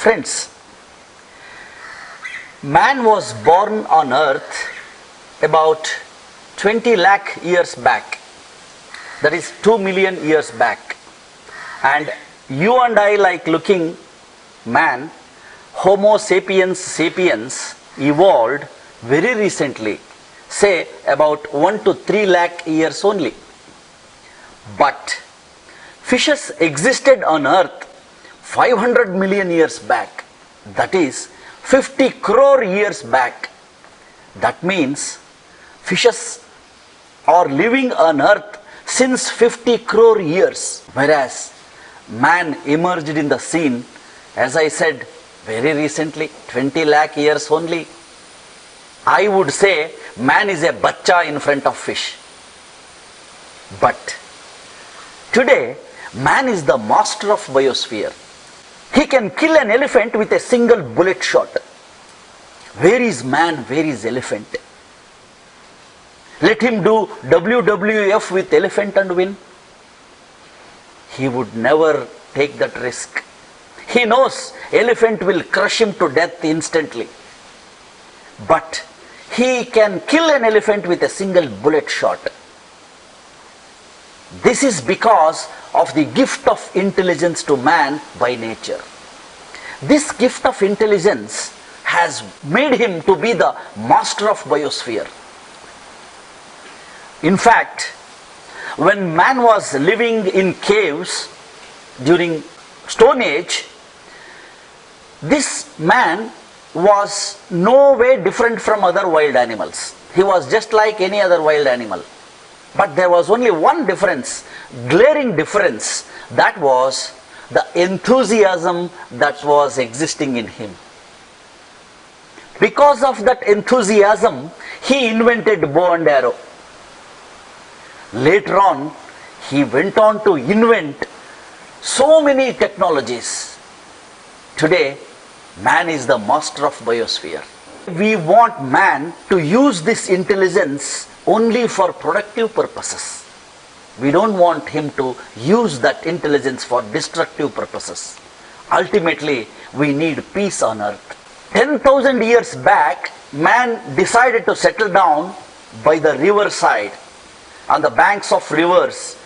Friends, man was born on earth about 20 lakh years back. That is 2 million years back. And you and I, like looking man, Homo sapiens sapiens, evolved very recently, say about 1 to 3 lakh years only. But fishes existed on earth 500 million years back, that is 50 crore years back. That means fishes are living on earth since 50 crore years, whereas man emerged in the scene, as I said, very recently, 20 lakh years only. I would say man is a bacha in front of fish. But today, man is the master of biosphere. He can kill an elephant with a single bullet shot. Where is man? Where is elephant? Let him do WWF with elephant and win. He would never take that risk. He knows elephant will crush him to death instantly. But he can kill an elephant with a single bullet shot. This is because of the gift of intelligence to man by nature. This gift of intelligence has made him to be the master of biosphere. In fact, when man was living in caves during Stone Age, this man was no way different from other wild animals. He was just like any other wild animal. But there was only one difference, glaring difference, that was the enthusiasm that was existing in him. Because of that enthusiasm, he invented bow and arrow. Later on, he went on to invent so many technologies. Today, man is the master of biosphere. We want man to use this intelligence only for productive purposes. We don't want him to use that intelligence for destructive purposes. Ultimately, we need peace on earth. 10,000 years back, man decided to settle down by the riverside, on the banks of rivers,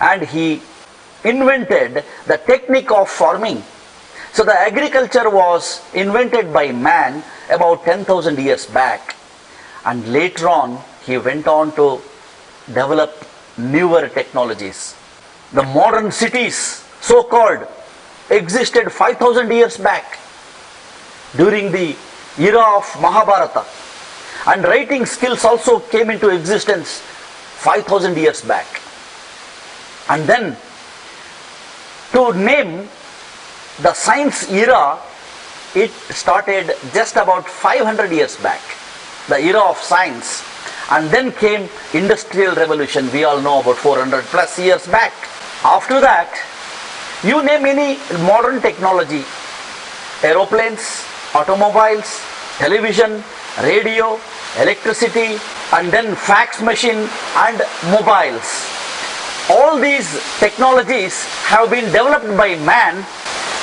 and he invented the technique of farming. So the agriculture was invented by man about 10,000 years back, and later on he went on to develop newer technologies. The modern cities, so-called, existed 5,000 years back during the era of Mahabharata, and writing skills also came into existence 5,000 years back. And then, to name the science era, it started just about 500 years back, the era of science. And then came industrial revolution, we all know, about 400 plus years back. After that, you name any modern technology, aeroplanes, automobiles, television, radio, electricity, and then fax machine and mobiles. All these technologies have been developed by man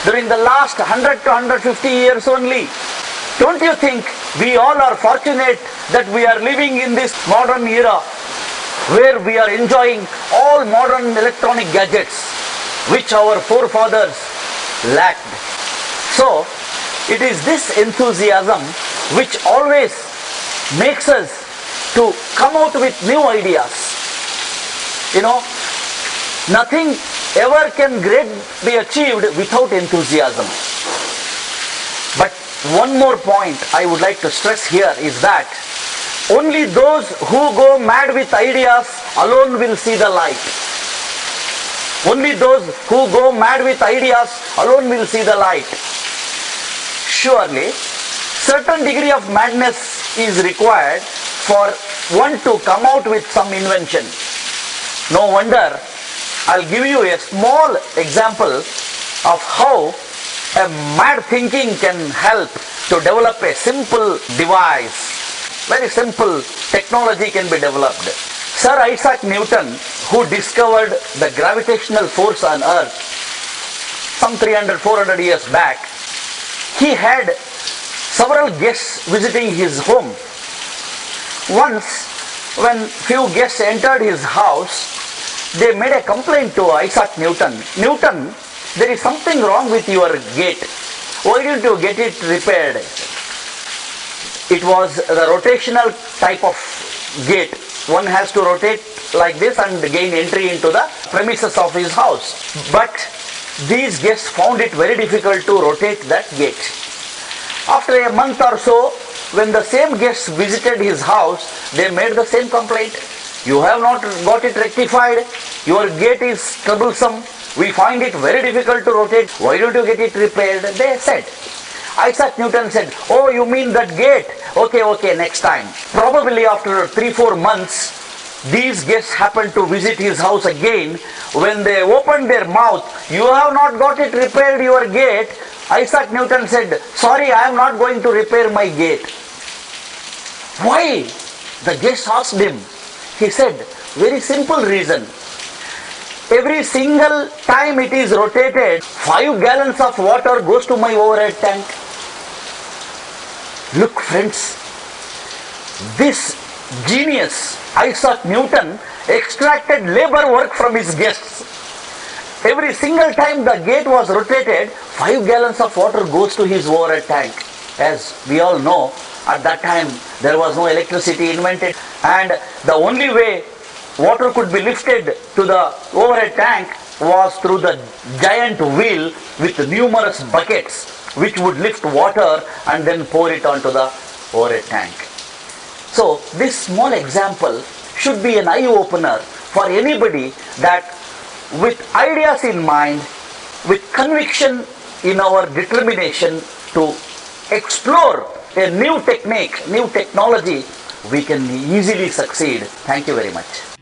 during the last 100 to 150 years only. Don't you think we all are fortunate that we are living in this modern era where we are enjoying all modern electronic gadgets which our forefathers lacked? So, it is this enthusiasm which always makes us to come out with new ideas. You know, nothing ever can great be achieved without enthusiasm. But one more point I would like to stress here is that only those who go mad with ideas alone will see the light. Only those who go mad with ideas alone will see the light. Surely, certain degree of madness is required for one to come out with some invention. No wonder, I'll give you a small example of how a mad thinking can help to develop a simple device. Very simple technology can be developed. Sir Isaac Newton, who discovered the gravitational force on Earth some 300-400 years back, He had several guests visiting his home. Once, when few guests entered his house, they made a complaint to Isaac Newton. Newton, there is something wrong with your gate. Why don't you get it repaired? It was the rotational type of gate. One has to rotate like this and gain entry into the premises of his house. But these guests found it very difficult to rotate that gate. After a month or so, when the same guests visited his house, they made the same complaint. You have not got it rectified. Your gate is troublesome. We find it very difficult to rotate. Why don't you get it repaired? They said. Isaac Newton said, oh, you mean that gate? Okay, next time. Probably after 3-4 months, these guests happened to visit his house again. When they opened their mouth, you have not got it repaired, your gate. Isaac Newton said, sorry, I am not going to repair my gate. Why? The guest asked him. He said, very simple reason. Every single time it is rotated, 5 gallons of water goes to my overhead tank. Look friends, this genius, Isaac Newton, extracted labor work from his guests. Every single time the gate was rotated, 5 gallons of water goes to his overhead tank. As we all know, at that time there was no electricity invented, and the only way water could be lifted to the overhead tank was through the giant wheel with numerous buckets which would lift water and then pour it onto the overhead tank. So this small example should be an eye-opener for anybody that with ideas in mind, with conviction in our determination to explore a new technique, new technology, we can easily succeed. Thank you very much.